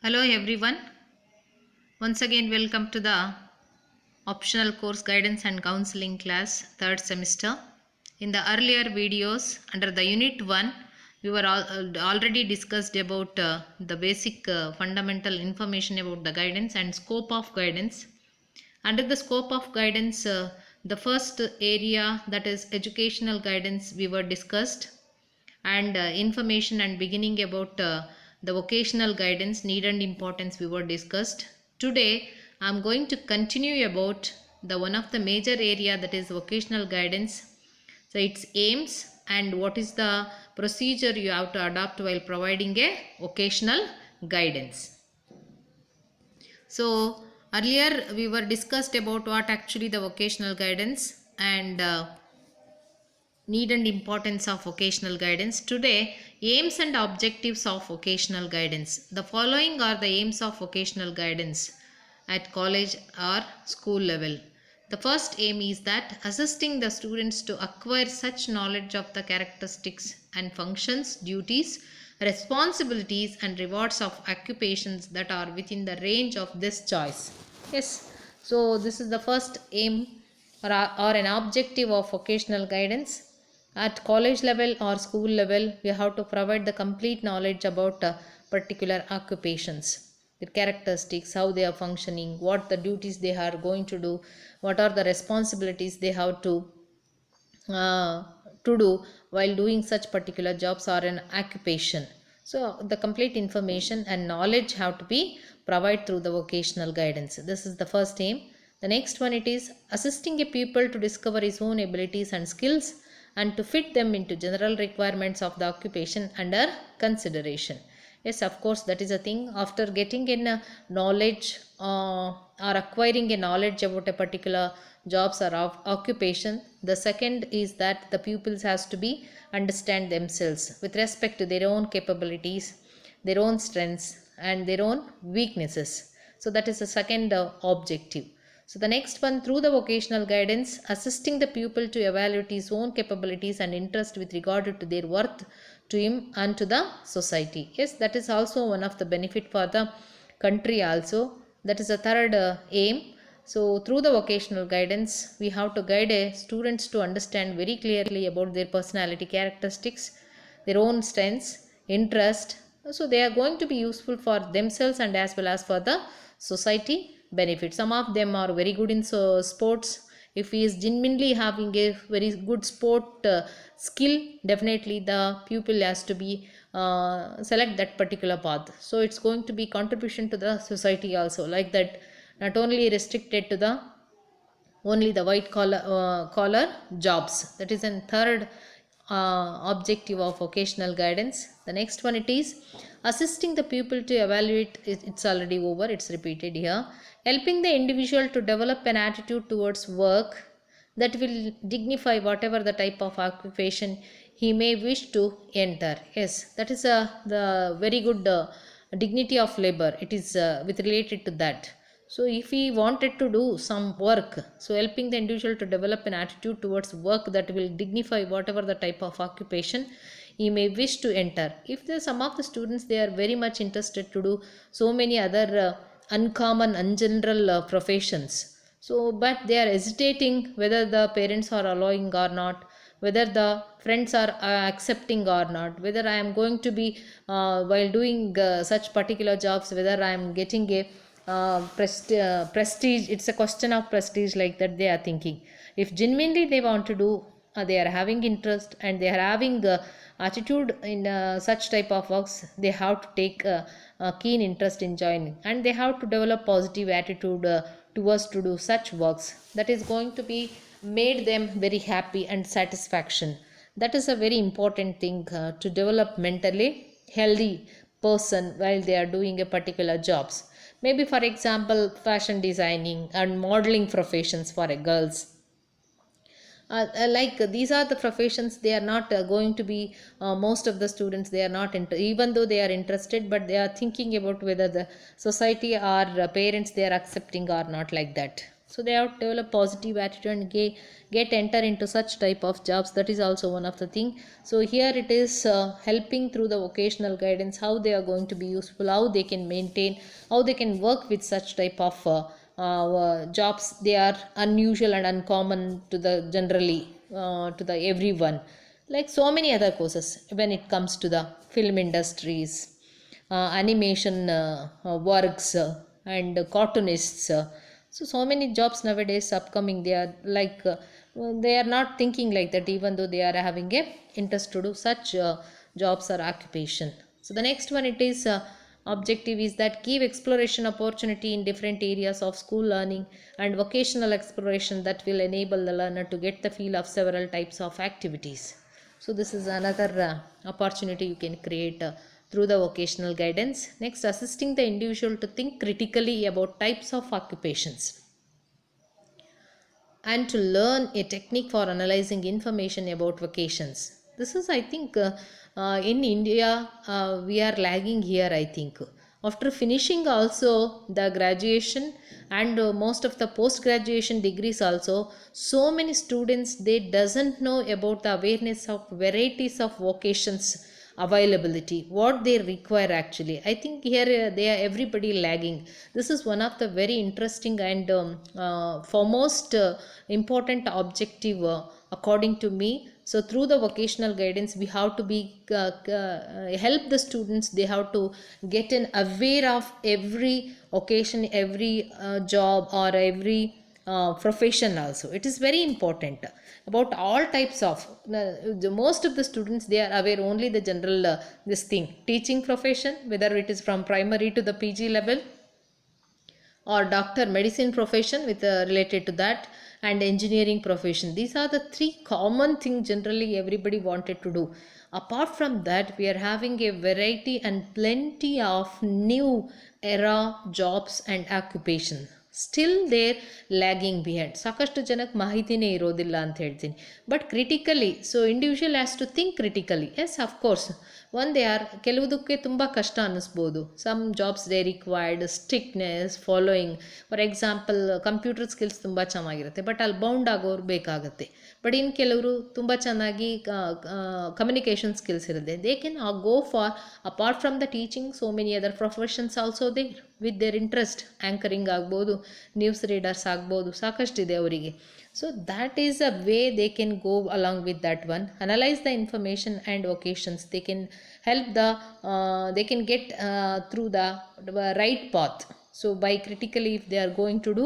Hello everyone. Once again welcome to the optional course guidance and counseling class third semester. In the earlier videos under the unit 1 we were already discussed about the basic fundamental information about the guidance and scope of guidance. Under the scope of guidance, the first area, that is educational guidance, we were discussed, and information and beginning about the vocational guidance need and importance we were discussed. Today I am going to continue about the one of the major area, that is vocational guidance. So its aims and what is the procedure you have to adopt while providing a vocational guidance. So earlier we were discussed about what actually the vocational guidance and need and importance of vocational guidance. Today, aims and objectives of vocational guidance. The following are the aims of vocational guidance at college or school level. The first aim is that assisting the students to acquire such knowledge of the characteristics and functions, duties, responsibilities and rewards of occupations that are within the range of this choice. Yes, so this is the first aim or an objective of vocational guidance. At college level or school level, we have to provide the complete knowledge about particular occupations, their characteristics, how they are functioning, what the duties they are going to do, what are the responsibilities they have uh, to do while doing such particular jobs or an occupation. So the complete information and knowledge have to be provided through the vocational guidance. This is the first aim. The next one, it is assisting a pupil to discover his own abilities and skills and to fit them into general requirements of the occupation under consideration. Yes, of course, that is a thing. After getting in knowledge or acquiring a knowledge about a particular jobs or occupation, the second is that the pupils has to be understand themselves with respect to their own capabilities, their own strengths and their own weaknesses. So that is the second objective. So the next one, through the vocational guidance, assisting the pupil to evaluate his own capabilities and interest with regard to their worth to him and to the society. Yes, that is also one of the benefit for the country also. That is the third aim. So through the vocational guidance, we have to guide students to understand very clearly about their personality characteristics, their own strengths, interest. So they are going to be useful for themselves and as well as for the society benefit. Some of them are very good in sports. If he is genuinely having a very good sport skill, definitely the pupil has to be select that particular path. So it's going to be contribution to the society also, like that, not only restricted to the only the white collar jobs. That is a third objective of vocational guidance. The next one, it is assisting the pupil to evaluate. It's already over, it's repeated here. Helping the individual to develop an attitude towards work that will dignify whatever the type of occupation he may wish to enter. Yes, that is the very good dignity of labor. It is with related to that. So if he wanted to do some work, so helping the individual to develop an attitude towards work that will dignify whatever the type of occupation he may wish to enter. If there some of the students, they are very much interested to do so many other uncommon ungeneral professions, so but they are hesitating whether the parents are allowing or not, whether the friends are accepting or not, whether I am going to be while doing such particular jobs, whether I am getting a prestige. It's a question of prestige, like that they are thinking. If genuinely they want to do, they are having interest and they are having attitude in such type of works, they have to take a keen interest in joining and they have to develop positive attitude towards to do such works that is going to be made them very happy and satisfaction. That is a very important thing to develop mentally healthy person while they are doing a particular jobs. Maybe for example fashion designing and modeling professions for a girls, like these are the professions. They are not going to be most of the students, they are not even though they are interested, but they are thinking about whether the society or parents they are accepting or not, like that. So they have to develop positive attitude and get enter into such type of jobs. That is also one of the thing. So here it is helping through the vocational guidance how they are going to be useful, how they can maintain, how they can work with such type of jobs. They are unusual and uncommon to the generally to the everyone, like so many other courses when it comes to the film industries, animation works, and cartoonists. So many jobs nowadays upcoming. They are like they are not thinking like that, even though they are having a interest to do such jobs or occupation. So the next one, it is objective is that give exploration opportunity in different areas of school learning and vocational exploration that will enable the learner to get the feel of several types of activities. So this is another opportunity you can create through the vocational guidance. Next, assisting the individual to think critically about types of occupations and to learn a technique for analyzing information about vocations. This is, I think, in India, we are lagging here, I think. After finishing also the graduation and most of the post graduation degrees also, so many students, they doesn't know about the awareness of varieties of vocations availability, what they require. Actually, I think here they are everybody lagging. This is one of the very interesting and foremost important objective according to me. So through the vocational guidance we have to be help the students. They have to get an aware of every occasion, every job or every profession also. It is very important about all types of the most of the students, they are aware only the general this thing, teaching profession, whether it is from primary to the PG level, or doctor medicine profession with related to that, and engineering profession. These are the three common things generally everybody wanted to do. Apart from that, we are having a variety and plenty of new era jobs and occupation. Still there lagging behind. ಸಾಕಷ್ಟು ಜನಕ್ಕೆ ಮಾಹಿತಿನೇ ಇರೋದಿಲ್ಲ ಅಂತ ಹೇಳ್ತೀನಿ. But critically, so individual has to think critically. Yes, of course ಒಂದೇ ಆರ್ ಕೆಲವುದಕ್ಕೆ ತುಂಬ ಕಷ್ಟ ಅನ್ನಿಸ್ಬೋದು. Some jobs they required strictness following. For example computer skills ತುಂಬ ಚೆನ್ನಾಗಿರುತ್ತೆ, ಬಟ್ ಅಲ್ಲಿ ಬೌಂಡ್ ಆಗೋರು ಬೇಕಾಗುತ್ತೆ. ಬಟ್ ಇನ್ನು ಕೆಲವರು ತುಂಬ ಚೆನ್ನಾಗಿ ಕಮ್ಯುನಿಕೇಷನ್ ಸ್ಕಿಲ್ಸ್ ಇರುತ್ತೆ. They can go for apart from the teaching so many other professions also they with their interest. Anchoring ಆಗ್ಬೋದು, ನ್ಯೂಸ್ ರೀಡರ್ಸ್ ಆಗ್ಬೋದು, ಸಾಕಷ್ಟಿದೆ ಅವರಿಗೆ. So that is a way they can go along with that one. Analyse the information and occasions. They can help the they can get through the right path. So by critically, if they are going to do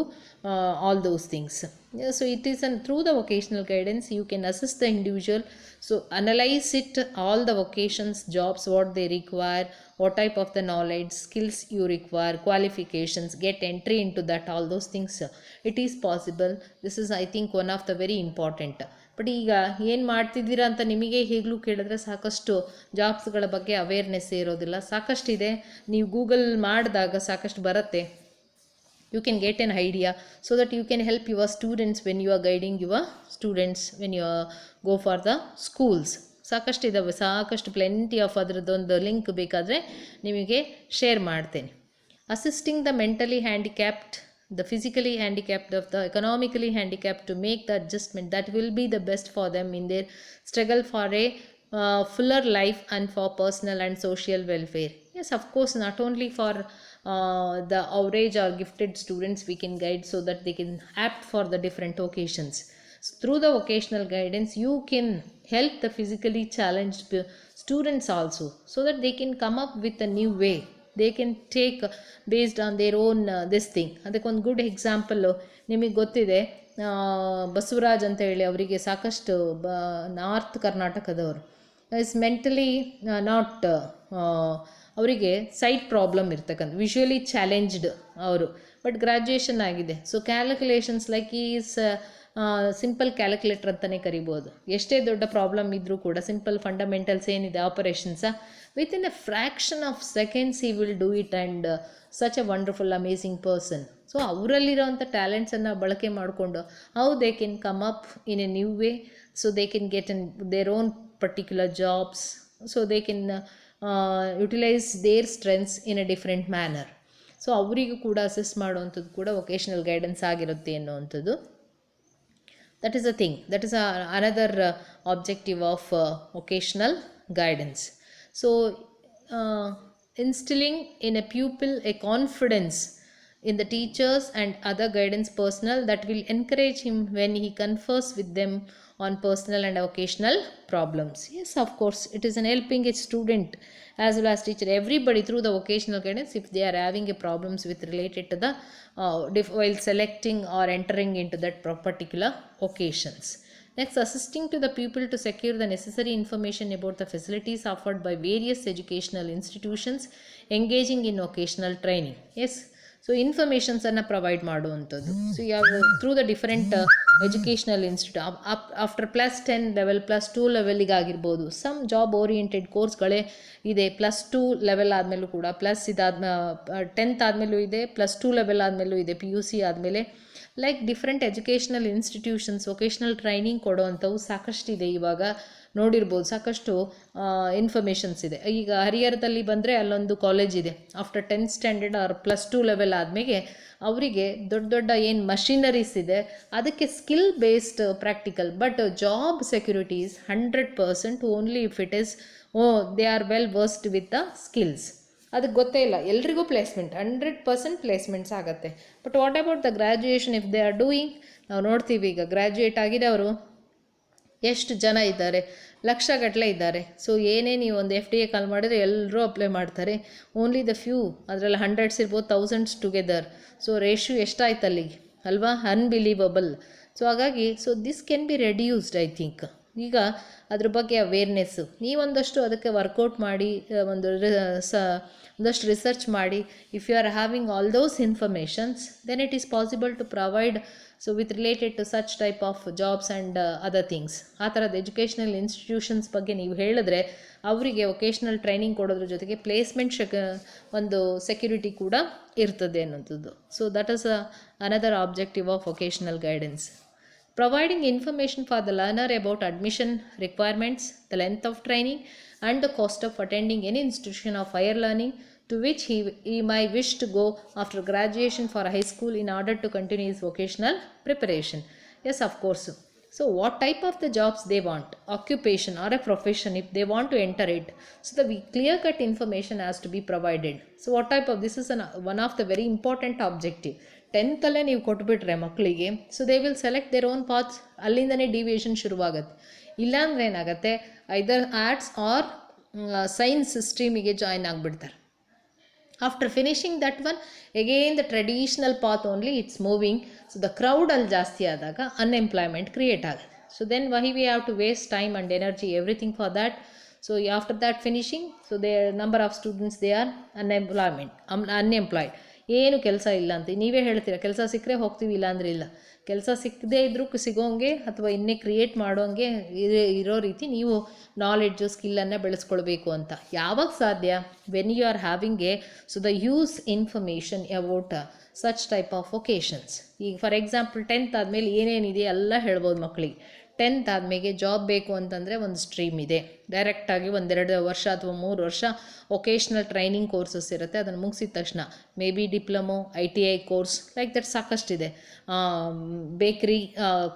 all those things. Yeah, so it is through the vocational guidance you can assist the individual. So analyze it, all the vocations, jobs, what they require, what type of the knowledge, skills you require, qualifications, get entry into that, all those things. It is possible. This is, I think, one of the very important. But ಈಗ ಏನು ಮಾಡ್ತಿದ್ದೀರಾ ಅಂತ ನಿಮಗೆ ಈಗಲೂ ಕೇಳಿದ್ರೆ ಸಾಕಷ್ಟು ಜಾಬ್ಸ್ಗಳ ಬಗ್ಗೆ ಅವೇರ್ನೆಸ್ಸೇ ಇರೋದಿಲ್ಲ. ಸಾಕಷ್ಟಿದೆ, ನೀವು ಗೂಗಲ್ ಮಾಡಿದಾಗ ಸಾಕಷ್ಟು ಬರುತ್ತೆ. You can get an idea so that you can help your students when you are guiding your students when you go for the schools. ಸಾಕಷ್ಟು ಇದ್ದಾವೆ, ಸಾಕಷ್ಟು ಪ್ಲೆಂಟಿ ಆಫ್ ಅದರದ್ದೊಂದು ಲಿಂಕ್ ಬೇಕಾದರೆ ನಿಮಗೆ ಶೇರ್ ಮಾಡ್ತೇನೆ. Assisting the mentally handicapped, the physically handicapped, of the economically handicapped, to make the adjustment that will be the best for them in their struggle for a fuller life and for personal and social welfare. Yes, of course, not only for the average or gifted students we can guide so that they can apt for the different occasions. So through the vocational guidance you can help the physically challenged students also, so that they can come up with a new way. They can take based on their own this thing. ಅದಕ್ಕೊಂದು good example ನಿಮಗೆ ಗೊತ್ತಿದೆ, ಬಸವರಾಜ್ ಅಂತ ಹೇಳಿ, ಅವರಿಗೆ ಸಾಕಷ್ಟು north ಕರ್ನಾಟಕದವರು is mentally not, ಅವರಿಗೆ site problem ಇರ್ತಕ್ಕಂಥ, ವಿಷುವಲಿ ಚಾಲೆಂಜ್ಡ್ ಅವರು, ಬಟ್ ಗ್ರ್ಯಾಜುಯೇಷನ್ ಆಗಿದೆ. So calculations like is simple calculator ಅಂತಲೇ ಕರಿಬೋದು. ಎಷ್ಟೇ ದೊಡ್ಡ ಪ್ರಾಬ್ಲಮ್ ಇದ್ದರೂ ಕೂಡ ಸಿಂಪಲ್ ಫಂಡಮೆಂಟಲ್ಸ್ ಏನಿದೆ ಆಪರೇಷನ್ಸ, within a fraction of seconds he will do it, and such a wonderful amazing person. So ಅವರಲ್ಲಿರೋವಂಥ ಟ್ಯಾಲೆಂಟ್ಸನ್ನು ಬಳಕೆ ಮಾಡಿಕೊಂಡು how they can come up in a new way, so they can get in their own particular jobs, so they can utilize their strengths in a different manner. So ಅವರಿಗೂ ಕೂಡ assist ಮಾಡುವಂಥದ್ದು ಕೂಡ vocational guidance ಆಗಿರುತ್ತೆ ಅನ್ನುವಂಥದ್ದು. That is a thing. That is another objective of vocational guidance. So, instilling in a pupil a confidence in the teachers and other guidance personnel that will encourage him when he confers with them on personal and vocational problems. Yes, of course, it is an helping a student as well as teacher, everybody through the vocational guidance if they are having a problems with related to the while selecting or entering into that particular vocations. Next, assisting to the pupil to secure the necessary information about the facilities offered by various educational institutions engaging in vocational training. Yes, so ಇನ್ಫಾರ್ಮೇಷನ್ಸನ್ನು provide ಮಾಡುವಂಥದ್ದು. So ಯಾವ through the different educational institute after +10 level +2 ಲೆವೆಲಿಗಾಗಿರ್ಬೋದು, some job oriented ಕೋರ್ಸ್ಗಳೇ ಇದೆ. +2 level ಆದಮೇಲೂ ಕೂಡ +10th ಆದಮೇಲೂ ಇದೆ, +2 level ಆದಮೇಲೂ ಇದೆ, PUC ಆದಮೇಲೆ like different educational institutions vocational training ಕೊಡೋವಂಥವು ಸಾಕಷ್ಟಿದೆ. ಇವಾಗ ನೋಡಿರ್ಬೋದು, ಸಾಕಷ್ಟು ಇನ್ಫಾರ್ಮೇಷನ್ಸ್ ಇದೆ. ಈಗ ಹರಿಹರದಲ್ಲಿ ಬಂದರೆ ಅಲ್ಲೊಂದು ಕಾಲೇಜ್ ಇದೆ. After 10th standard R +2 level ಆದಮೇಲೆ ಅವರಿಗೆ ದೊಡ್ಡ ದೊಡ್ಡ ಏನು ಮಷಿನರೀಸ್ ಇದೆ ಅದಕ್ಕೆ skill based practical, but job security is 100% only if it is they are well versed with the skills. ಅದಕ್ಕೆ ಗೊತ್ತೇ ಇಲ್ಲ, ಎಲ್ರಿಗೂ ಪ್ಲೇಸ್ಮೆಂಟ್ 100% ಪ್ಲೇಸ್ಮೆಂಟ್ಸ್ ಆಗುತ್ತೆ. But what about the graduation if they are doing? ನಾವು ನೋಡ್ತೀವಿ ಈಗ ಗ್ರ್ಯಾಜುಯೇಟ್ ಆಗಿದವರು ಎಷ್ಟು ಜನ ಇದ್ದಾರೆ, ಲಕ್ಷಗಟ್ಟಲೆ ಇದ್ದಾರೆ. ಸೊ ಏನೇ ನೀವು ಒಂದು FDA ಕಾಲ್ ಮಾಡಿದರೆ ಎಲ್ಲರೂ ಅಪ್ಲೈ ಮಾಡ್ತಾರೆ. ಓನ್ಲಿ ದ ಫ್ಯೂ, ಅದರಲ್ಲಿ 100s ಇರ್ಬೋದು, 1000s ಟುಗೆದರ್. ಸೊ ರೇಷ್ಯೂ ಎಷ್ಟಾಯ್ತು ಅಲ್ಲಿಗೆ ಅಲ್ವಾ? ಅನ್ಬಿಲೀವಬಲ್. ಸೊ ಹಾಗಾಗಿ this can be reduced I think. ಈಗ ಅದ್ರ ಬಗ್ಗೆ ಅವೇರ್ನೆಸ್ಸು ನೀವೊಂದಷ್ಟು ಅದಕ್ಕೆ ವರ್ಕೌಟ್ ಮಾಡಿ ಒಂದಷ್ಟು ರಿಸರ್ಚ್ ಮಾಡಿ, if you are having all those informations then it is possible to provide with related to such type of jobs and other things. ಆ ಥರದ educational institutions ಬಗ್ಗೆ ನೀವು ಹೇಳಿದ್ರೆ ಅವರಿಗೆ ವೊಕೇಶ್ನಲ್ ಟ್ರೈನಿಂಗ್ ಕೊಡೋದ್ರ ಜೊತೆಗೆ ಪ್ಲೇಸ್ಮೆಂಟ್ ಒಂದು ಸೆಕ್ಯೂರಿಟಿ ಕೂಡ ಇರ್ತದೆ ಅನ್ನೋಂಥದ್ದು. So that is another objective of vocational guidance. Providing information for the learner about admission requirements, the length of training and the cost of attending any institution of higher learning to which he might wish to go after graduation for high school in order to continue his vocational preparation. Yes, of course. So what type of the jobs they want, occupation or a profession if they want to enter it. So the clear cut information has to be provided. So what type of, this is one of the very important objective. 10th ಅಲ್ಲೇ ನೀವು ಕೊಟ್ಬಿಟ್ರೆ ಮಕ್ಕಳಿಗೆ, so they will select their own paths. ಅಲ್ಲಿಂದನೇ deviation ಶುರುವಾಗುತ್ತೆ. ಇಲ್ಲಾಂದರೆ ಏನಾಗುತ್ತೆ, either arts or science ಸ್ಟ್ರೀಮಿಗೆ join ಆಗಿಬಿಡ್ತಾರೆ. After finishing that one again the traditional path only it's moving. So the crowd ಅಲ್ಲಿ ಜಾಸ್ತಿ ಆದಾಗ ಅನ್ಎಂಪ್ಲಾಯ್ಮೆಂಟ್ ಕ್ರಿಯೇಟ್ ಆಗುತ್ತೆ. So then why we have to waste time and energy everything for that. So after that finishing, so they number of students they are unemployed. ಏನು ಕೆಲಸ ಇಲ್ಲ ಅಂತ ನೀವೇ ಹೇಳ್ತೀರಾ, ಕೆಲಸ ಸಿಕ್ಕರೆ ಹೋಗ್ತೀವಿ, ಇಲ್ಲ ಅಂದರೆ ಇಲ್ಲ. ಕೆಲಸ ಸಿಕ್ಕದೇ ಇದ್ರೂ ಸಿಗೋಂಗೆ ಅಥವಾ ಇನ್ನೇ ಕ್ರಿಯೇಟ್ ಮಾಡೋಂಗೆ ಇರೋ ರೀತಿ ನೀವು ನಾಲೆಡ್ಜು ಸ್ಕಿಲ್ಲನ್ನು ಬೆಳೆಸ್ಕೊಳ್ಬೇಕು ಅಂತ. ಯಾವಾಗ ಸಾಧ್ಯ? When you are having the use information about such type of vocations. ಈಗ ಫಾರ್ ಎಕ್ಸಾಂಪಲ್ 10th ಆದಮೇಲೆ ಏನೇನಿದೆ ಎಲ್ಲ ಹೇಳ್ಬೋದು ಮಕ್ಕಳಿಗೆ. 10th ಆದಮೇಲೆ ಜಾಬ್ ಬೇಕು ಅಂತಂದರೆ ಒಂದು ಸ್ಟ್ರೀಮ್ ಇದೆ. ಡೈರೆಕ್ಟಾಗಿ 1-2 ವರ್ಷ ಅಥವಾ 3 ವರ್ಷ ವೊಕೇಶ್ನಲ್ ಟ್ರೈನಿಂಗ್ ಕೋರ್ಸಸ್ ಇರುತ್ತೆ. ಅದನ್ನು ಮುಗಿಸಿದ ತಕ್ಷಣ maybe diploma, ITI course like that ಸಾಕಷ್ಟಿದೆ. ಬೇಕ್ರಿ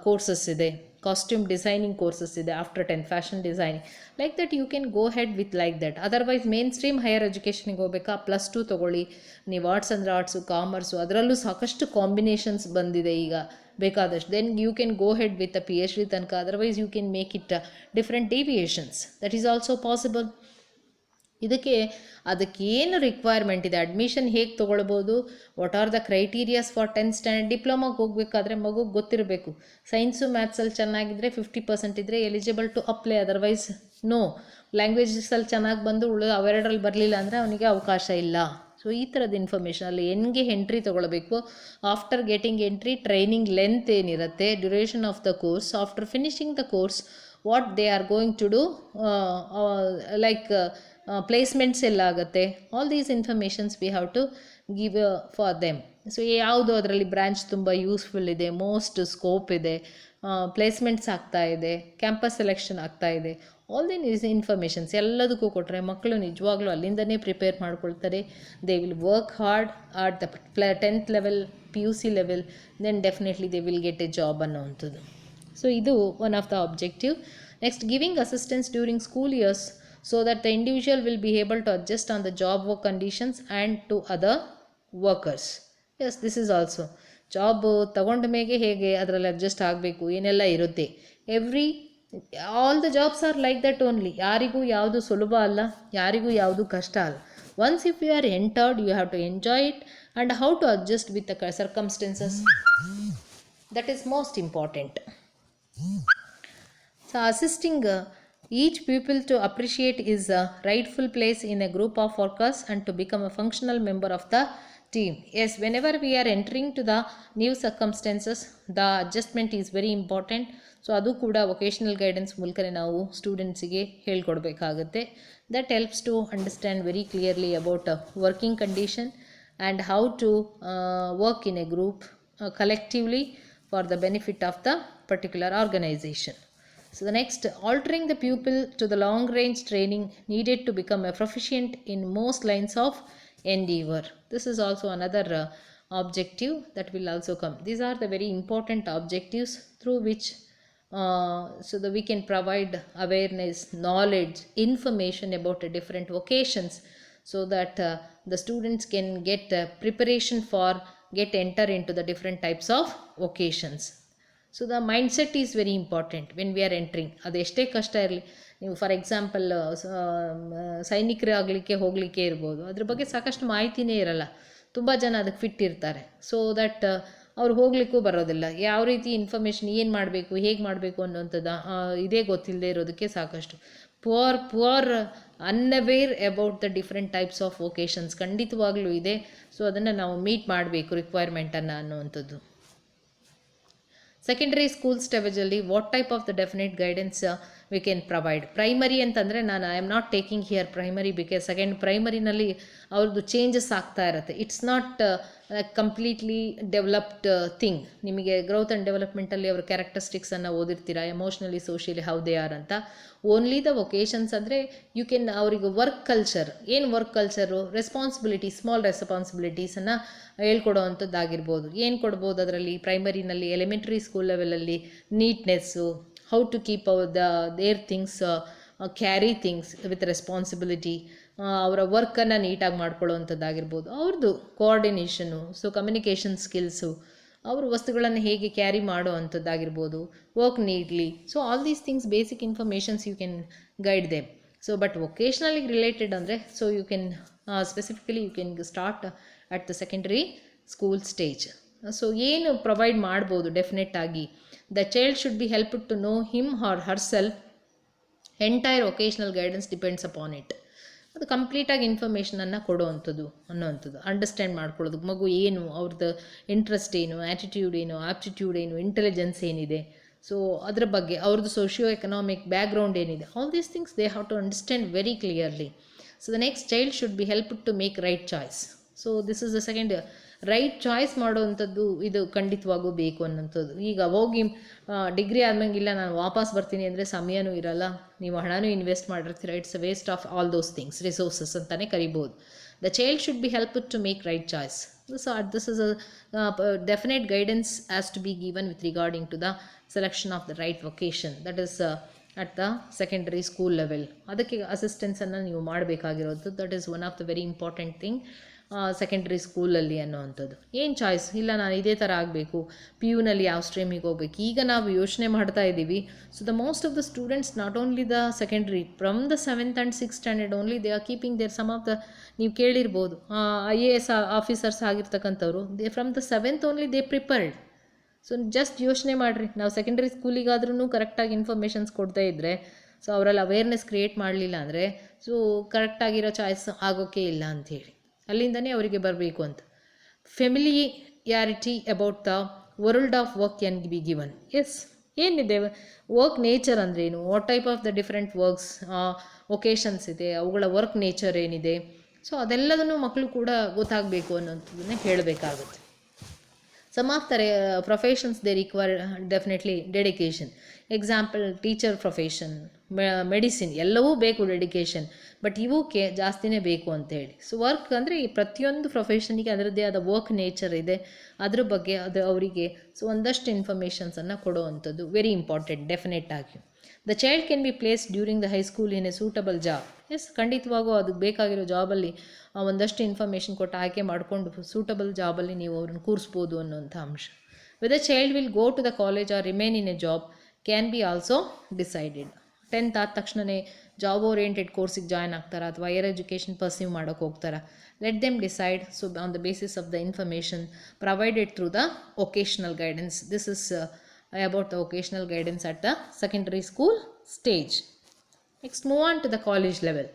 ಕೋರ್ಸಸ್ ಇದೆ, ಕಾಸ್ಟ್ಯೂಮ್ ಡಿಸೈನಿಂಗ್ ಕೋರ್ಸಸ್ ಇದೆ after 10th, fashion designing like that you can go head with like that. Otherwise main stream higher ಎಜುಕೇಷನಿಗೆ ಹೋಗ್ಬೇಕಾ, +2 ತೊಗೊಳ್ಳಿ ನೀವು. ಆರ್ಟ್ಸ್ ಅಂದರೆ ಆರ್ಟ್ಸು, ಕಾಮರ್ಸು, ಅದರಲ್ಲೂ ಸಾಕಷ್ಟು ಕಾಂಬಿನೇಷನ್ಸ್ ಬಂದಿದೆ ಈಗ ಬೇಕಾದಷ್ಟು. Then you can go head with a PhD ತನಕ. Otherwise you can make it different deviations. That is also possible. ಅದಕ್ಕೇನು ರಿಕ್ವೈರ್ಮೆಂಟ್ ಇದೆ, ಅಡ್ಮಿಷನ್ ಹೇಗೆ ತೊಗೊಳ್ಬೋದು, what are the criterias for 10th standard. ಡಿಪ್ಲೊಮಾಗೆ ಹೋಗಬೇಕಾದ್ರೆ ಮಗುಗೆ ಗೊತ್ತಿರಬೇಕು. ಸೈನ್ಸು ಮ್ಯಾಥ್ಸಲ್ಲಿ ಚೆನ್ನಾಗಿದ್ದರೆ 50% ಇದ್ದರೆ eligible to apply, otherwise no. ಲ್ಯಾಂಗ್ವೇಜಸಲ್ಲಿ ಚೆನ್ನಾಗಿ ಬಂದು ಅವೆರಡರಲ್ಲಿ ಬರಲಿಲ್ಲ ಅಂದರೆ ಅವನಿಗೆ ಅವಕಾಶ ಇಲ್ಲ. ಸೊ ಈ ಥರದ ಇನ್ಫಾರ್ಮೇಷನ್ ಅಲ್ಲಿ ಹೆಂಗೆ ಎಂಟ್ರಿ ತೊಗೊಳ್ಬೇಕು, after getting entry training length ಏನಿರುತ್ತೆ, duration of the course, after finishing the course what they are going to do, like placements ಎಲ್ಲ ಆಗುತ್ತೆ. All these informations we have to give for them. So ಯಾವುದು ಅದರಲ್ಲಿ branch ತುಂಬ useful ಇದೆ, most scope ಇದೆ, placements ಆಗ್ತಾ ಇದೆ, campus selection ಆಗ್ತಾ ಇದೆ, ಆಲ್ ದೆನ್ ಈಸ್ ಇನ್ಫಾರ್ಮೇಷನ್ಸ್ ಎಲ್ಲದಕ್ಕೂ ಕೊಟ್ಟರೆ ಮಕ್ಕಳು ನಿಜವಾಗ್ಲೂ ಅಲ್ಲಿಂದನೇ ಪ್ರಿಪೇರ್ ಮಾಡ್ಕೊಳ್ತಾರೆ. They will work hard at the 10th level, PUC level, then definitely they will get a job ಅನ್ನೋವಂಥದ್ದು. ಸೊ ಇದು one of the objective. Next, giving assistance during school years so that the individual will be able to adjust on the job work conditions and to other workers. Yes, this is also job ತಗೊಂಡ ಮೇಲೆ ಹೇಗೆ ಅದರಲ್ಲಿ adjust ಆಗಬೇಕು ಏನೆಲ್ಲ ಇರುತ್ತೆ. All the jobs are like that only. ಯಾರಿಗೂ ಯಾವುದು ಸುಲಭ ಅಲ್ಲ, ಯಾರಿಗೂ ಯಾವುದು ಕಷ್ಟ ಅಲ್ಲ. Once if you are entered, you have to enjoy it and how to adjust with the circumstances, that is most important. So assisting each pupil to appreciate his rightful place in a group of workers and to become a functional member of the team. Yes, whenever we are entering to the new circumstances, the adjustment is very important. So ಅದು ಕೂಡ vocational guidance ಮೂಲಕನೇ ನಾವು ಸ್ಟೂಡೆಂಟ್ಸಿಗೆ ಹೇಳ್ಕೊಡ್ಬೇಕಾಗುತ್ತೆ. That helps to understand very clearly about working condition and how to work in a group collectively for the benefit of the particular organization. So the next, altering the pupil to the long range training needed to become a proficient in most lines of endeavor. This is also another objective that will also come. These are the very important objectives through which so that we can provide awareness, knowledge, information about different vocations, so that the students can get preparation for enter into the different types of vocations. So the mind set is very important when we are entering. ಅದು ಎಷ್ಟೇ ಕಷ್ಟ ಇರಲಿ, ನೀವು for example ಸೈನಿಕರಾಗಲಿಕ್ಕೆ ಹೋಗಲಿಕ್ಕೆ ಇರ್ಬೋದು, ಅದ್ರ ಬಗ್ಗೆ ಸಾಕಷ್ಟು ಮಾಹಿತಿನೇ ಇರಲ್ಲ, ತುಂಬ ಜನ ಅದಕ್ಕೆ ಫಿಟ್ ಇರ್ತಾರೆ. ಸೊ ದಟ್ ಅವ್ರು ಹೋಗಲಿಕ್ಕೂ ಬರೋದಿಲ್ಲ. ಯಾವ ರೀತಿ ಇನ್ಫಾರ್ಮೇಷನ್ ಏನು ಮಾಡಬೇಕು, ಹೇಗೆ ಮಾಡಬೇಕು ಅನ್ನೋಂಥದ್ದು ಇದೇ ಗೊತ್ತಿಲ್ಲದೆ ಇರೋದಕ್ಕೆ ಸಾಕಷ್ಟು poor unaware about the different types of vocations ಖಂಡಿತವಾಗ್ಲೂ ಇದೆ. ಸೊ ಅದನ್ನು ನಾವು ಮೀಟ್ ಮಾಡಬೇಕು ರಿಕ್ವೈರ್ಮೆಂಟನ್ನು ಅನ್ನೋವಂಥದ್ದು. ಸೆಕೆಂಡರಿ ಸ್ಕೂಲ್ ಸ್ಟೇಜಲ್ಲಿ what type of the definite guidance we can provide. Primary ಅಂತಂದರೆ ನಾನು I am not taking here primary because second ಪ್ರೈಮರಿನಲ್ಲಿ ಅವ್ರದ್ದು ಚೇಂಜಸ್ ಆಗ್ತಾ ಇರುತ್ತೆ. It's not completely developed thing. ನಿಮಗೆ ಗ್ರೋತ್ ಆ್ಯಂಡ್ ಡೆವಲಪ್ಮೆಂಟಲ್ಲಿ ಅವ್ರ ಕ್ಯಾರೆಕ್ಟರಿಸ್ಟಿಕ್ಸನ್ನು ಓದಿರ್ತೀರಾ, emotionally socially how they are ಅಂತ. ಓನ್ಲಿ ದ ವೊಕೇಶನ್ಸ್ ಅಂದರೆ ಯು ಕ್ಯಾನ್ ಅವರಿಗೆ ವರ್ಕ್ ಕಲ್ಚರ್, ಏನು ವರ್ಕ್ ಕಲ್ಚರು, ರೆಸ್ಪಾನ್ಸಿಬಿಲಿಟಿ, ಸ್ಮಾಲ್ ರೆಸ್ಪಾನ್ಸಿಬಿಲಿಟೀಸನ್ನು ಹೇಳ್ಕೊಡೋ ಅಂಥದ್ದಾಗಿರ್ಬೋದು. ಏನು ಕೊಡ್ಬೋದು ಅದರಲ್ಲಿ ಪ್ರೈಮರಿನಲ್ಲಿ, ಎಲಿಮೆಂಟ್ರಿ ಸ್ಕೂಲ್ ಲೆವೆಲಲ್ಲಿ neatness, how to keep their things, carry things with responsibility, ಅವರ ವರ್ಕನ್ನು ನೀಟಾಗಿ ಮಾಡ್ಕೊಳ್ಳೋವಂಥದ್ದಾಗಿರ್ಬೋದು. ಅವ್ರದ್ದು ಕೋಆರ್ಡಿನೇಷನು, ಸೊ ಕಮ್ಯುನಿಕೇಷನ್ ಸ್ಕಿಲ್ಸು, ಅವರು ವಸ್ತುಗಳನ್ನು ಹೇಗೆ ಕ್ಯಾರಿ ಮಾಡೋ ಅಂಥದ್ದಾಗಿರ್ಬೋದು, ವರ್ಕ್ ನೀಡ್ಲಿ. So all these things basic informations you can guide them. So but ವೊಕೇಶ್ನಲಿಗೆ ರಿಲೇಟೆಡ್ ಅಂದರೆ so you can specifically you can start at the secondary school stage. So ಏನು provide ಮಾಡ್ಬೋದು ಡೆಫಿನೆಟ್ ಆಗಿ, the child should be helped to know him or herself. Entire vocational guidance depends upon it. ಅದು ಕಂಪ್ಲೀಟಾಗಿ ಇನ್ಫಾರ್ಮೇಷನನ್ನು ಕೊಡೋವಂಥದ್ದು ಅನ್ನೋವಂಥದ್ದು, understand ಮಾಡ್ಕೊಳ್ಳೋದು. ಮಗು ಏನು, ಅವ್ರದ್ದು interest ಏನು, ಆ್ಯಟಿಟ್ಯೂಡ್ ಏನು, ಆಪ್ಟಿಟ್ಯೂಡ್ ಏನು, ಇಂಟೆಲಿಜೆನ್ಸ್ ಏನಿದೆ, ಸೊ ಅದರ ಬಗ್ಗೆ ಅವ್ರದ್ದು ಸೋಷಿಯೋ ಎಕನಾಮಿಕ್ ಬ್ಯಾಕ್ಗ್ರೌಂಡ್ ಏನಿದೆ, all these things they have to understand very clearly. So the next, child should be helped to make right choice. So this is the second. Right choice ಮಾಡೋವಂಥದ್ದು ಇದು ಖಂಡಿತವಾಗೂ ಬೇಕು ಅನ್ನೋಂಥದ್ದು. ಈಗ ಹೋಗಿ ಡಿಗ್ರಿ ಆದ್ಮೇಲೆ ನಾನು ವಾಪಸ್ ಬರ್ತೀನಿ ಅಂದರೆ ಸಮಯನೂ ಇರಲ್ಲ, ನೀವು ಹಣನೂ ಇನ್ವೆಸ್ಟ್ ಮಾಡಿರ್ತೀರ. It's a waste of all those things, resources ಅಂತಲೇ ಕರಿಬೋದು. The child should be helped to make right choice. This is a definite guidance as to be given with regarding to the selection of the right vocation, that is at the secondary school level. ಅದಕ್ಕೆ ಅಸಿಸ್ಟೆನ್ಸನ್ನು ನೀವು ಮಾಡಬೇಕಾಗಿರೋದು. That is one of the very important thing secondary ಸ್ಕೂಲಲ್ಲಿ ಅನ್ನೋವಂಥದ್ದು. ಏನು choice ಇಲ್ಲ, ನಾನು ಇದೇ ಥರ ಆಗಬೇಕು, PUನಲ್ಲಿ ಯಾವ ಸ್ಟ್ರೀಮಿಗೆ ಹೋಗ್ಬೇಕು, ಈಗ ನಾವು ಯೋಚನೆ ಮಾಡ್ತಾ ಇದ್ದೀವಿ. So the most of the students, not only the secondary, from the 7th and 6th standard only they are keeping their some of the, ನೀವು ಕೇಳಿರ್ಬೋದು IAS ಆಫೀಸರ್ಸ್ ಆಗಿರ್ತಕ್ಕಂಥವ್ರು, they from the 7th only they prepared. So just ಯೋಚನೆ ಮಾಡಿರಿ, ನಾವು secondary ಸ್ಕೂಲಿಗಾದ್ರೂ ಕರೆಕ್ಟಾಗಿ informations ಕೊಡ್ತಾ ಇದ್ದರೆ, so ಅವರಲ್ಲಿ ಅವೇರ್ನೆಸ್ ಕ್ರಿಯೇಟ್ ಮಾಡಲಿಲ್ಲ ಅಂದರೆ ಸೊ ಕರೆಕ್ಟಾಗಿರೋ ಚಾಯ್ಸ್ ಆಗೋಕ್ಕೆ ಇಲ್ಲ ಅಂಥೇಳಿ ಅಲ್ಲಿಂದನೇ ಅವರಿಗೆ ಬರಬೇಕು ಅಂತ. Familiarity about the world of work can be given. Yes, ಏನಿದೆ ವರ್ಕ್ ನೇಚರ್ ಅಂದ್ರೇನು, what type of the different works vocations ಇದೆ, ಅವುಗಳ ವರ್ಕ್ ನೇಚರ್ ಏನಿದೆ, ಸೊ ಅದೆಲ್ಲದನ್ನು ಮಕ್ಕಳು ಕೂಡ ಗೊತ್ತಾಗಬೇಕು ಅನ್ನೋಂಥದ್ದನ್ನೇ ಹೇಳಬೇಕಾಗುತ್ತೆ. Some of the professions they require definitely dedication. Example, teacher profession, medicine ಎಲ್ಲವೂ ಬೇಕು ಡೆಡಿಕೇಶನ್, ಬಟ್ ಇವಕ್ಕೆ ಜಾಸ್ತಿನೇ ಬೇಕು ಅಂತೇಳಿ. ಸೊ ವರ್ಕ್ ಅಂದರೆ ಈ ಪ್ರತಿಯೊಂದು ಪ್ರೊಫೆಷನಿಗೆ ಅದರದ್ದೇ ಆದ ವರ್ಕ್ ನೇಚರ್ ಇದೆ, ಅದ್ರ ಬಗ್ಗೆ ಅದು ಅವರಿಗೆ ಸೊ ಒಂದಷ್ಟು ಇನ್ಫಾರ್ಮೇಷನ್ಸನ್ನು ಕೊಡುವಂಥದ್ದು ವೆರಿ ಇಂಪಾರ್ಟೆಂಟ್ ಡೆಫಿನೆಟ್ ಆಗಿ. The child can be place during the high school in a suitable job. Yes, ಖಂಡಿತವಾಗೂ ಅದಕ್ಕೆ ಬೇಕಾಗಿರೋ ಜಾಬಲ್ಲಿ ಒಂದಷ್ಟು ಇನ್ಫಾರ್ಮೇಷನ್ ಕೊಟ್ಟು ಆಯ್ಕೆ ಮಾಡಿಕೊಂಡು ಸೂಟಬಲ್ ಜಾಬಲ್ಲಿ ನೀವು ಅವ್ರನ್ನ ಕೂರಿಸ್ಬೋದು ಅನ್ನೋಂಥ ಅಂಶ. Whether child will go to the college or remain in a job can be also decided. 10th ಆದ ತಕ್ಷಣವೇ ಜಾಬ್ ಓರಿಯೆಂಟೆಡ್ ಕೋರ್ಸಿಗೆ ಜಾಯ್ನ್ ಆಗ್ತಾರಾ ಅಥವಾ ಹೈಯರ್ ಎಜುಕೇಷನ್ ಪರ್ಸ್ಯೂ ಮಾಡೋಕ್ಕೆ ಹೋಗ್ತಾರಾ? Let them decide. So on the basis of the information provided through the vocational guidance. This is about the vocational guidance at the secondary school stage. Next, move on to the college level.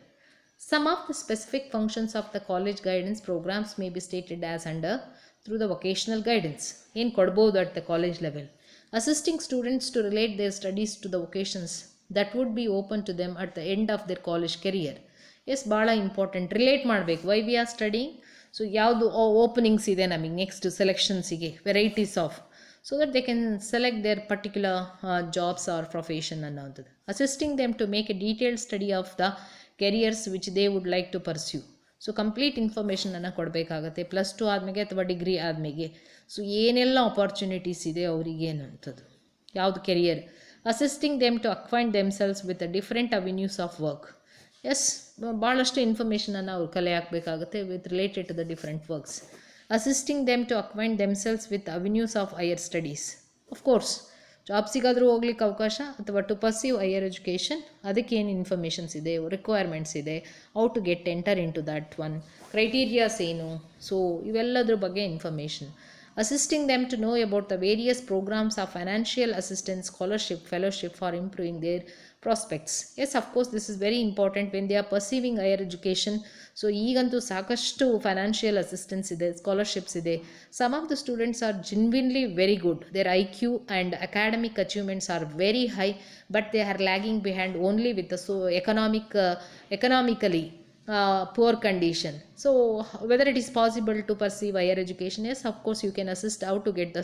Some of the specific functions of the college guidance programs may be stated as under through the vocational guidance. In kodbodu at the college level, assisting students to relate their studies to the vocations that would be open to them at the end of their college career. Yes, bhala important, relate ಮಾಡಬೇಕು. Why we are studying, so ಯಾವುದು openings ಇದೆ ನಮಗೆ next ಸೆಲೆಕ್ಷನ್ಸಿಗೆ, varieties of, so that they can select their particular jobs or profession ಅನ್ನೋಂಥದ್ದು. Assisting them to make a detailed study of the careers which they would like to pursue. So complete ಇನ್ಫಾರ್ಮೇಷನನ್ನು ಕೊಡಬೇಕಾಗತ್ತೆ. +2 ಆದಮೇಲೆ ಅಥವಾ degree ಆದಮೇಲೆ so ಏನೆಲ್ಲ opportunities ಇದೆ ಅವರಿಗೆ ಅನ್ನೋಂಥದ್ದು, ಯಾವುದು career. Assisting them to acquaint themselves with different avenues of work. Yes, ಭಾಳಷ್ಟು ಇನ್ಫಾರ್ಮೇಷನನ್ನು ಅವ್ರು ಕಲೆ ಹಾಕಬೇಕಾಗುತ್ತೆ with related to the different works. Assisting them to acquaint themselves with avenues of higher studies. Of course, job ಸಿಗಾದರೂ ಹೋಗ್ಲಿಕ್ಕೆ ಅವಕಾಶ ಅಥವಾ to pursue higher education, ಅದಕ್ಕೆ ಏನು ಇನ್ಫಾರ್ಮೇಷನ್ಸ್ ಇದೆ, ರಿಕ್ವೈರ್ಮೆಂಟ್ಸ್ ಇದೆ, how to get enter in to that one, criterias ಏನು, so ಇವೆಲ್ಲದ್ರ ಬಗ್ಗೆ information. Assisting them to know about the various programs of financial assistance, scholarship, fellowship for improving their prospects. Yes, of course, this is very important when they are pursuing higher education. So ಈಗಂತೂ ಸಾಕಷ್ಟು financial assistance ಇದೆ, scholarships ಇದೆ. Some of the students are genuinely very good, their IQ and academic achievements are very high, but they are lagging behind only with the economically poor condition. So whether it is possible to pursue higher education, yes, of course you can assist how to get the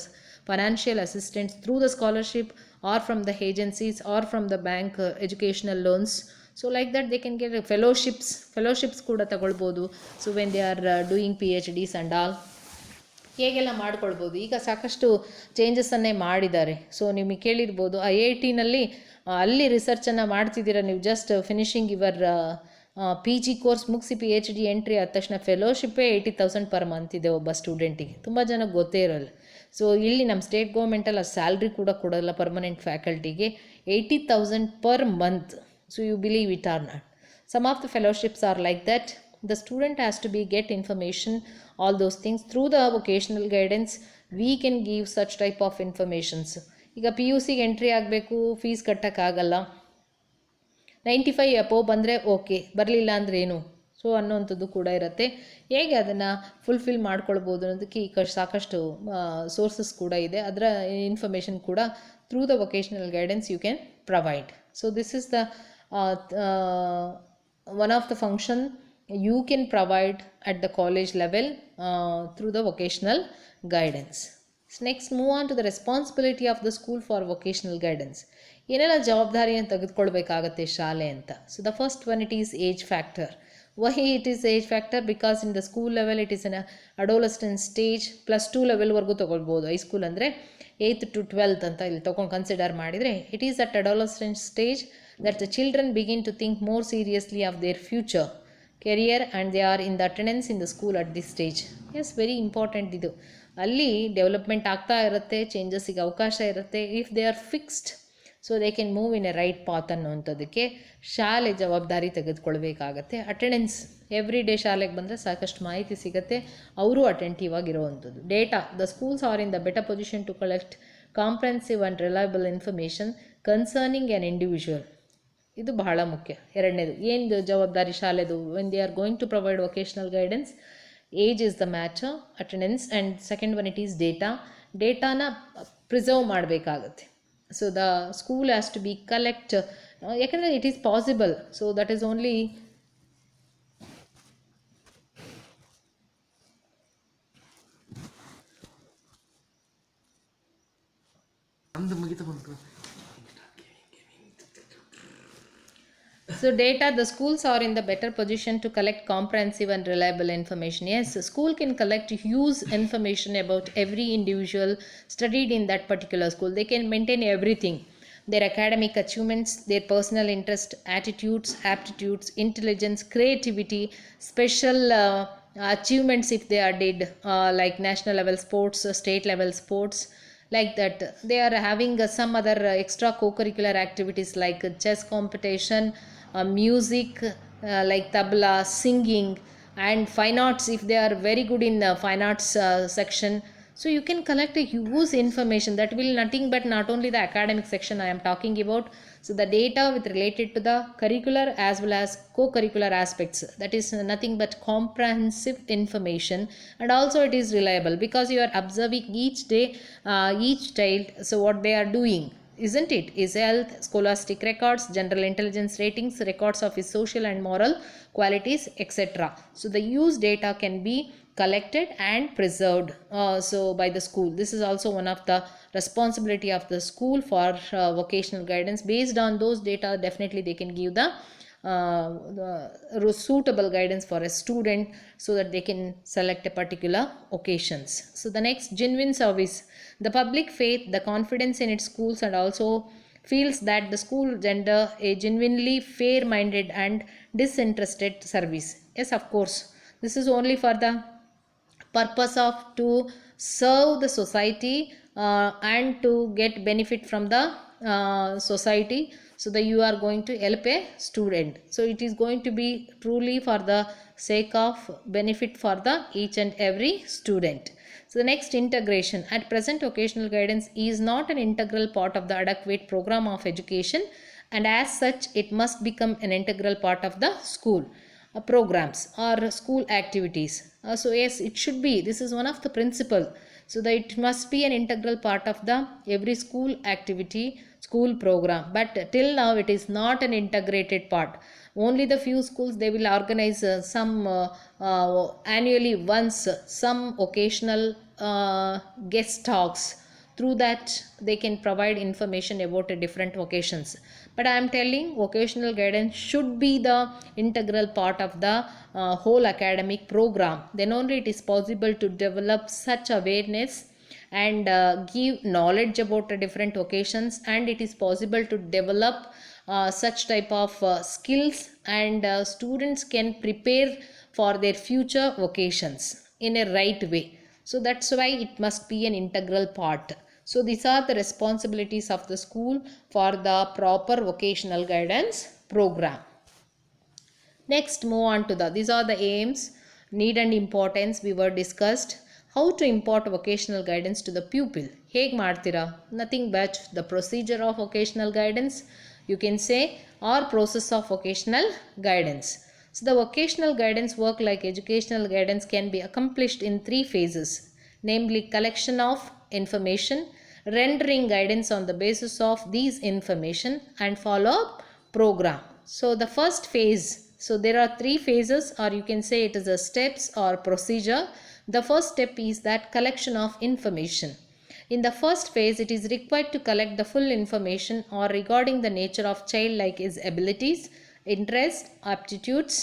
financial assistance through the scholarship or from the agencies or from the bank educational loans. So like that they can get fellowships ಕೂಡ ತಗೊಳ್ಬೋದು. So when they are doing PhDs and all ಹೇಗೆಲ್ಲ ಮಾಡ್ಕೊಳ್ಬೋದು. ಈಗ ಸಾಕಷ್ಟು ಚೇಂಜಸನ್ನೇ ಮಾಡಿದ್ದಾರೆ. So ನಿಮಗೆ ಕೇಳಿರ್ಬೋದು IITನಲ್ಲಿ ಅಲ್ಲಿ ರಿಸರ್ಚನ್ನು ಮಾಡ್ತಿದ್ದೀರಾ ನೀವು, just finishing your PG course ಮುಗಿಸಿ PhD ಎಂಟ್ರಿ ಆದ ತಕ್ಷಣ ಫೆಲೋಶಿಪ್ಪೇ 80,000 ಪರ್ ಮಂತ್ ಇದೆ ಒಬ್ಬ ಸ್ಟೂಡೆಂಟಿಗೆ. ತುಂಬ ಜನಕ್ಕೆ ಗೊತ್ತೇ ಇರೋಲ್ಲ. ಸೊ ಇಲ್ಲಿ ನಮ್ಮ ಸ್ಟೇಟ್ ಗೌರ್ಮೆಂಟಲ್ಲಿ ಸ್ಯಾಲ್ರಿ ಕೂಡ ಕೊಡೋಲ್ಲ ಪರ್ಮನೆಂಟ್ ಫ್ಯಾಕಲ್ಟಿಗೆ, 80,000 per month. So you believe it or not. Some of the fellowships are like that. The student has to get information, all those things through the vocational guidance. We can give such type of informations. ಈಗ PUCಗೆ entry ಆಗಬೇಕು, fees ಕಟ್ಟೋಕ್ಕಾಗಲ್ಲ, 95 above ಬಂದರೆ okay, ಬರಲಿಲ್ಲ ಅಂದರೆ ಏನು so ಅನ್ನೋವಂಥದ್ದು ಕೂಡ ಇರುತ್ತೆ. ಹೇಗೆ ಅದನ್ನು ಫುಲ್ಫಿಲ್ ಮಾಡ್ಕೊಳ್ಬೋದು ಅನ್ನೋದಕ್ಕೆ ಈಗ ಸಾಕಷ್ಟು ಸೋರ್ಸಸ್ ಕೂಡ ಇದೆ. ಅದರ ಇನ್ಫಾರ್ಮೇಷನ್ ಕೂಡ through the vocational guidance you can provide. So this is the one of the function you can provide at the college level through the vocational guidance. Next, move on to the responsibility of the school for vocational guidance. ಏನೆಲ್ಲ ಜವಾಬ್ದಾರಿಯನ್ನು ತೆಗೆದುಕೊಳ್ಬೇಕಾಗತ್ತೆ ಶಾಲೆ ಅಂತ. So the first one, it is age factor. Why it is age factor? Because in the school level it is an adolescent stage. +2 ಲೆವೆಲ್ವರೆಗೂ ತೊಗೊಳ್ಬೋದು. High school ಅಂದರೆ 8th to 12th ಅಂತ ಇಲ್ಲಿ ತೊಗೊಂಡು ಕನ್ಸಿಡರ್ ಮಾಡಿದರೆ, it is at adolescent stage that the children begin to think more seriously of their future career and they are in the attendance in the school at this stage. Yes, very important ಇದು. ಅಲ್ಲಿ development ಆಗ್ತಾ ಇರುತ್ತೆ, ಚೇಂಜಸ್ಸಿಗೆ ಅವಕಾಶ ಇರುತ್ತೆ. If they are fixed, so they can move in a right path ಅನ್ನೋವಂಥದ್ದಕ್ಕೆ ಶಾಲೆ ಜವಾಬ್ದಾರಿ ತೆಗೆದುಕೊಳ್ಬೇಕಾಗತ್ತೆ. ಅಟೆಂಡೆನ್ಸ್ ಎವ್ರಿ ಡೇ ಶಾಲೆಗೆ ಬಂದರೆ ಸಾಕಷ್ಟು ಮಾಹಿತಿ ಸಿಗುತ್ತೆ, ಅವರು ಅಟೆಂಟಿವ್ ಆಗಿರುವಂಥದ್ದು. Data, the schools are in the better position to collect comprehensive and reliable information concerning an individual. ಇದು ಬಹಳ ಮುಖ್ಯ. ಎರಡನೇದು ಏನು ಜವಾಬ್ದಾರಿ ಶಾಲೆದು? When they are going to provide vocational guidance, age is the matter, attendance, and second one it is ಡೇಟಾನ preserve ಮಾಡಬೇಕಾಗತ್ತೆ. So the school has to be collect, ಯಾಕೆಂದರೆ it is possible. So that is only So data, the schools are in the better position to collect comprehensive and reliable information. Yes, a school can collect huge information about every individual studied in that particular school. They can maintain everything. Their academic achievements, their personal interest, attitudes, aptitudes, intelligence, creativity, special achievements if they are did like national level sports, state level sports, like that. They are having some other extra co-curricular activities like chess competition, music like tabla, singing, and fine arts if they are very good in the fine arts section. So you can collect a huge information that will nothing but not only the academic section I am talking about. So the data with related to the curricular as well as co-curricular aspects, that is nothing but comprehensive information, and also it is reliable because you are observing each day each child, so what they are doing, isn't it? Is health, scholastic records, general intelligence ratings, records of his social and moral qualities, etc. So the used data can be collected and preserved so by the school. This is also one of the responsibility of the school for vocational guidance. Based on those data, definitely they can give the suitable guidance for a student so that they can select a particular occasions. So the next, genuine service. The public faith, the confidence in its schools, and also feels that the school gender a genuinely fair-minded and disinterested service. Yes, of course, this is only for the purpose of to serve the society and to get benefit from the society, so that you are going to help a student. So it is going to be truly for the sake of benefit for the each and every student. So the next, integration. At present, vocational guidance is not an integral part of the adequate program of education, and as such it must become an integral part of the school programs or school activities. So yes, it should be. This is one of the principle. So that it must be an integral part of the every school activity, school program. But till now it is not an integrated part. Only the few schools they will organize some annually once some occasional guest talks. Through that they can provide information about different vocations. But I am telling vocational guidance should be the integral part of the whole academic program. Then only it is possible to develop such awareness and give knowledge about different vocations, and it is possible to develop such type of skills, and students can prepare for their future vocations in a right way. So that's why it must be an integral part. So these are the responsibilities of the school for the proper vocational guidance program. Next, move on to these are the aims, need and importance we were discussed. How to impart vocational guidance to the pupil. ಹೇಗೆ ಮಾಡ್ತೀರಾ? Nothing but the procedure of vocational guidance, you can say, or process of vocational guidance. So the vocational guidance work like educational guidance can be accomplished in 3 phases, namely collection of information, rendering guidance on the basis of these information, and follow-up program. So the first phase, so there are 3 phases, or you can say it is a steps or procedure. The first step is that collection of information. In the first phase, it is required to collect the full information or regarding the nature of child, like his abilities, interests, aptitudes,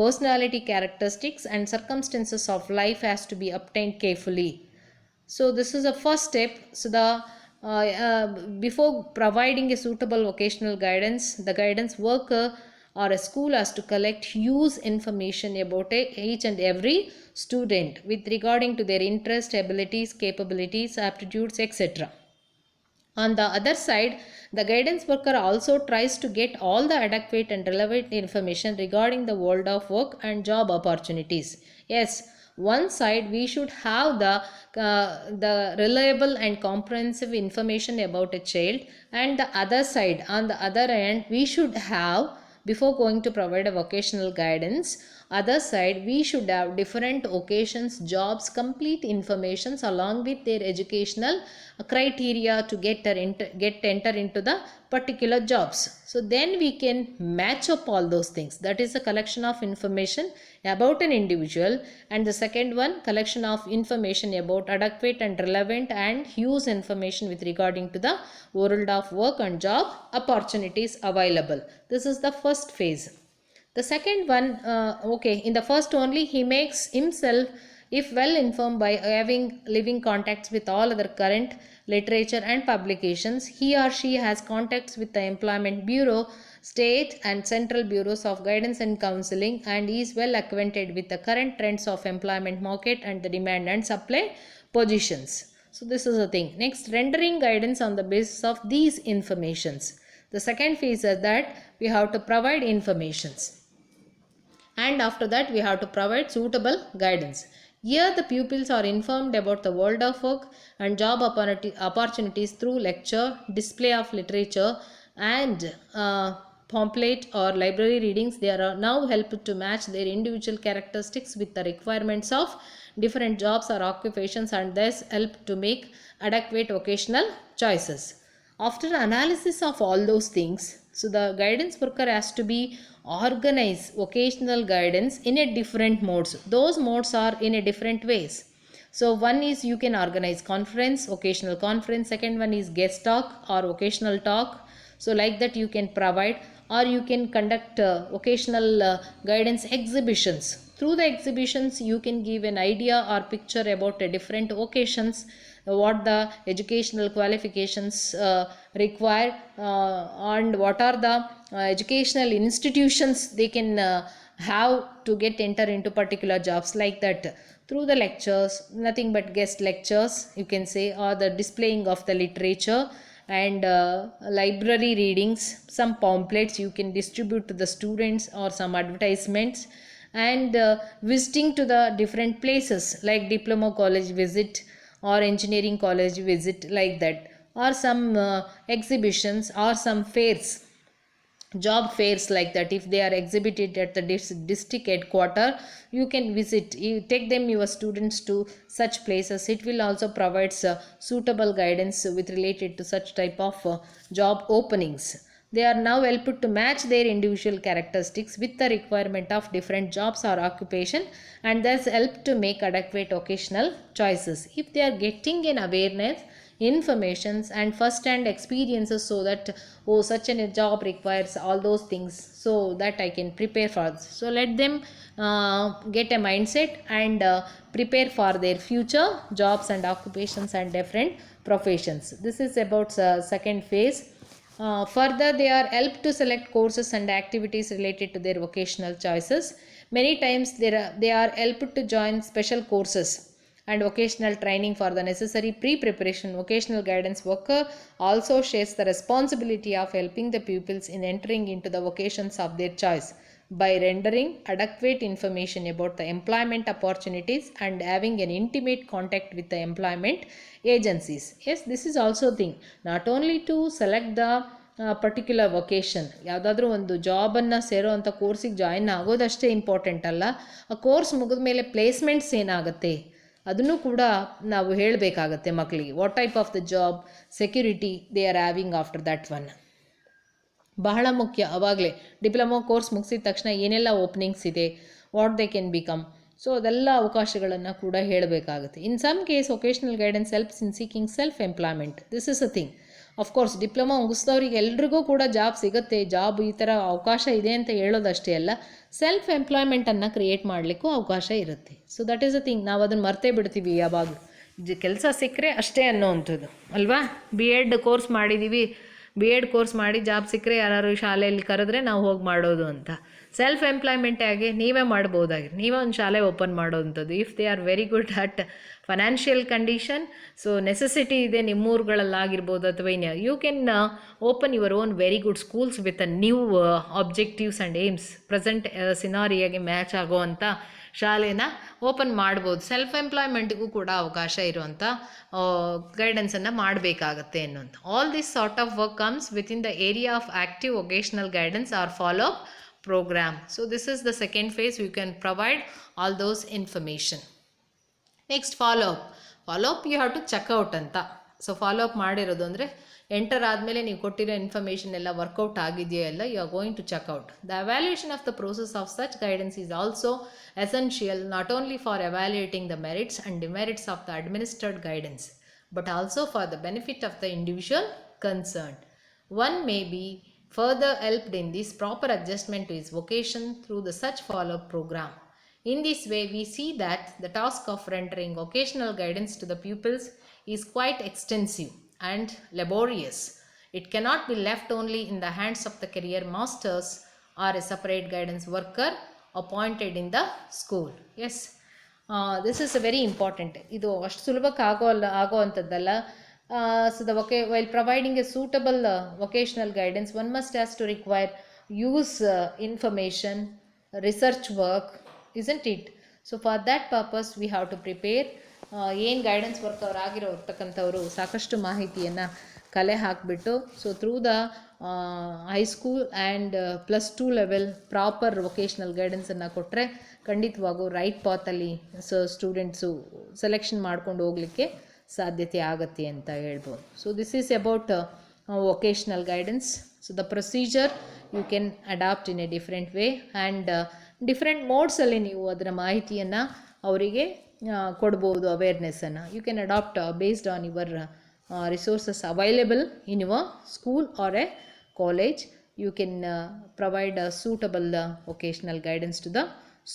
personality characteristics, and circumstances of life has to be obtained carefully. So this is the first step. So the before providing a suitable vocational guidance, the guidance worker or a school has to collect huge information about each and every student with regarding to their interest, abilities, capabilities, aptitudes, etc. On the other side, the guidance worker also tries to get all the adequate and relevant information regarding the world of work and job opportunities. Yes, one side we should have the reliable and comprehensive information about a child, and the other side, on the other end, we should have, before going to provide a vocational guidance, Other side, we should have different occasions, jobs, complete informations along with their educational criteria to get enter into the particular jobs. So then we can match up all those things. That is a collection of information about an individual. And the second one, collection of information about adequate and relevant and use information with regarding to the world of work and job opportunities available. This is the first phase. The second one, in the first only, he makes himself, if well informed by having living contacts with all other current literature and publications, he or she has contacts with the Employment Bureau, state and central bureaus of guidance and counseling, and is well acquainted with the current trends of employment market and the demand and supply positions. So this is the thing. Next, rendering guidance on the basis of these informations. The second phase is that we have to provide informations, and after that we have to provide suitable guidance. Here the pupils are informed about the world of work and job opportunities through lecture, display of literature, and pamphlet or library readings. They are now helped to match their individual characteristics with the requirements of different jobs or occupations, and thus help to make adequate vocational choices. After analysis of all those things, so the guidance worker has to be organize vocational guidance in a different modes. Those modes are in a different ways. So one is you can organize conference, vocational conference. Second one is guest talk or vocational talk. So like that you can provide, or you can conduct vocational guidance exhibitions. Through the exhibitions you can give an idea or picture about different vocations, what the educational qualifications require, and what are the educational institutions they can have to get enter into particular jobs, like that. Through the lectures, nothing but guest lectures you can say, or the displaying of the literature and library readings, some pamphlets you can distribute to the students, or some advertisements, and visiting to the different places like diploma college visit or engineering college visit, like that, or some exhibitions or some fairs, job fairs, like that. If they are exhibited at the district headquarter, you can visit, you take them, your students, to such places. It will also provide suitable guidance with related to such type of job openings. They are now helped to match their individual characteristics with the requirement of different jobs or occupation, and thus help to make adequate vocational choices. If they are getting an awareness, informations and first hand experiences, so that such a job requires all those things, so that I can prepare for this. So let them get a mindset and prepare for their future jobs and occupations and different professions. This is about second phase. Further, they are helped to select courses and activities related to their vocational choices. Many times they are helped to join special courses and vocational training for the necessary pre-preparation. Vocational guidance worker also shares the responsibility of helping the pupils in entering into the vocations of their choice by rendering adequate information about the employment opportunities and having an intimate contact with the employment agencies. Yes, this is also thing, not only to select the particular vacation, ಯಾವುದಾದ್ರೂ ಒಂದು ಜಾಬನ್ನು ಸೇರೋ ಅಂಥ ಕೋರ್ಸಿಗೆ join ಆಗೋದಷ್ಟೇ important ಅಲ್ಲ, ಆ course ಮುಗಿದ ಮೇಲೆ placements ಏನಾಗುತ್ತೆ ಅದನ್ನು ಕೂಡ ನಾವು ಹೇಳಬೇಕಾಗತ್ತೆ ಮಕ್ಕಳಿಗೆ. What type of the job security they are having after that one, ಬಹಳ ಮುಖ್ಯ. ಆವಾಗಲೇ ಡಿಪ್ಲೊಮಾ ಕೋರ್ಸ್ ಮುಗಿಸಿದ ತಕ್ಷಣ ಏನೆಲ್ಲ ಓಪನಿಂಗ್ಸ್ ಇದೆ, what they can become, so ಅದೆಲ್ಲ ಅವಕಾಶಗಳನ್ನು ಕೂಡ ಹೇಳಬೇಕಾಗುತ್ತೆ. In some case vocational guidance helps in seeking self employment. This is a thing. Of course diploma ಮುಗಿಸಿದವ್ರಿಗೆ ಎಲ್ರಿಗೂ ಕೂಡ ಜಾಬ್ ಸಿಗುತ್ತೆ, ಜಾಬ್ ಈ ಥರ ಅವಕಾಶ ಇದೆ ಅಂತ ಹೇಳೋದಷ್ಟೇ ಅಲ್ಲ, ಸೆಲ್ಫ್ ಎಂಪ್ಲಾಯ್ಮೆಂಟನ್ನು ಕ್ರಿಯೇಟ್ ಮಾಡಲಿಕ್ಕೂ ಅವಕಾಶ ಇರುತ್ತೆ. So that is a thing. ನಾವು ಅದನ್ನು ಮರ್ತೇ ಬಿಡ್ತೀವಿ ಯಾವಾಗಲೂ. ಕೆಲಸ ಸಿಕ್ಕರೆ ಅಷ್ಟೇ ಅನ್ನೋವಂಥದ್ದು ಅಲ್ವಾ. BEd ಕೋರ್ಸ್ ಮಾಡಿದ್ದೀವಿ, BEd ಕೋರ್ಸ್ ಮಾಡಿ ಜಾಬ್ ಸಿಕ್ಕರೆ ಯಾರು ಶಾಲೆಯಲ್ಲಿ ಕರೆದ್ರೆ ನಾವು ಹೋಗಿ ಮಾಡೋದು ಅಂತ. ಸೆಲ್ಫ್ ಎಂಪ್ಲಾಯ್ಮೆಂಟ್ ಆಗಿ ನೀವೇ ಮಾಡ್ಬೋದಾಗಿರಿ, ನೀವೇ ಒಂದು ಶಾಲೆ ಓಪನ್ ಮಾಡೋವಂಥದ್ದು. If they are very good at financial condition, so necessity ಇದೆ ನಿಮ್ಮೂರುಗಳಲ್ಲಾಗಿರ್ಬೋದು ಅಥವಾ ಇನ್ಯಾವ, you can open your own very good schools with a new objectives and aims. Present ಸಿನಾರಿಯಾಗೆ ಮ್ಯಾಚ್ ಆಗೋವಂಥ ಶಾಲೆನ ಓಪನ್ ಮಾಡ್ಬೋದು. ಸೆಲ್ಫ್ ಎಂಪ್ಲಾಯ್ಮೆಂಟ್ಗೂ ಕೂಡ ಅವಕಾಶ ಇರುವಂಥ ಗೈಡೆನ್ಸನ್ನು ಮಾಡಬೇಕಾಗತ್ತೆ ಅನ್ನೋಂಥ. All this sort of work comes with in the area of active vocational guidance are follow program. So this is the second phase. You can provide all those information. Next, follow up. Follow up you have to check out ಅಂತ. So follow up ಮಾಡಿರೋದು ಅಂದರೆ enter ಆದಮೇಲೆ ನೀವು ಕೊಟ್ಟಿರೋ information ಎಲ್ಲ work out ಆಗಿದೆಯೋ ಎಲ್ಲ you are going to check out. The evaluation of the process of such guidance is also essential not only for evaluating the merits and demerits of the administrated guidance but also for the benefit of the individual concerned. One may be further helped in this proper adjustment to his vocation through the such follow-up program. In this way, we see that the task of rendering vocational guidance to the pupils is quite extensive and laborious. It cannot be left only in the hands of the career masters or a separate guidance worker appointed in the school. Yes. This is a very important. ಇದು ಅಷ್ಟು ಸುಲಭಕ್ಕೆ ಆಗೋ ಅಂಥದ್ದಲ್ಲ. So the while providing a suitable vocational guidance, one must has to require use information, research work, isn't it? So for that purpose we have to prepare. ಏನು guidance worker ಆಗಿರೋರ್ತಕ್ಕಂಥವ್ರು ಸಾಕಷ್ಟು ಮಾಹಿತಿಯನ್ನು ಕಲೆ ಹಾಕಿಬಿಟ್ಟು so through the high school and +2 level proper vocational ಗೈಡೆನ್ಸನ್ನು ಕೊಟ್ಟರೆ ಖಂಡಿತವಾಗೂ right ಪಾತಲ್ಲಿ students selection ಮಾಡ್ಕೊಂಡು ಹೋಗಲಿಕ್ಕೆ ಸಾಧ್ಯತೆ ಆಗುತ್ತೆ ಅಂತ ಹೇಳ್ಬೋದು. So this is about vocational guidance. So the procedure you can adapt in a different way and different ಮೋಡ್ಸಲ್ಲಿ ನೀವು ಅದರ ಮಾಹಿತಿಯನ್ನು ಅವರಿಗೆ ಕೊಡ್ಬೋದು. ಅವೇರ್ನೆಸ್ಸನ್ನು you can adapt based on your resources available in your school or a college. You can provide a suitable vocational guidance to the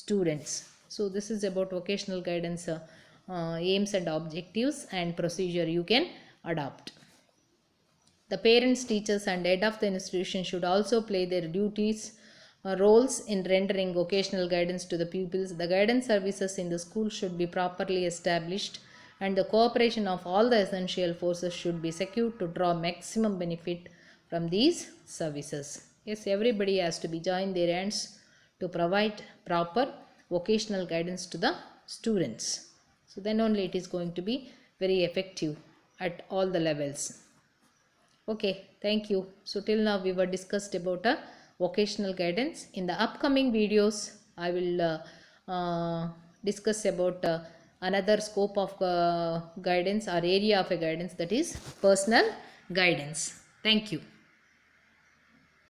students. So this is about vocational guidance aims and objectives and procedure you can adopt. The parents, teachers and head of the institution should also play their duties roles in rendering vocational guidance to the pupils. The guidance services in the school should be properly established and the cooperation of all the essential forces should be secured to draw maximum benefit from these services. Yes, everybody has to be join their hands to provide proper vocational guidance to the students. So then only it is going to be very effective at all the levels. Okay, thank you. So till now we were discussed about a vocational guidance. In the upcoming videos I will discuss about another scope of guidance or area of a guidance, that is personal guidance. Thank you.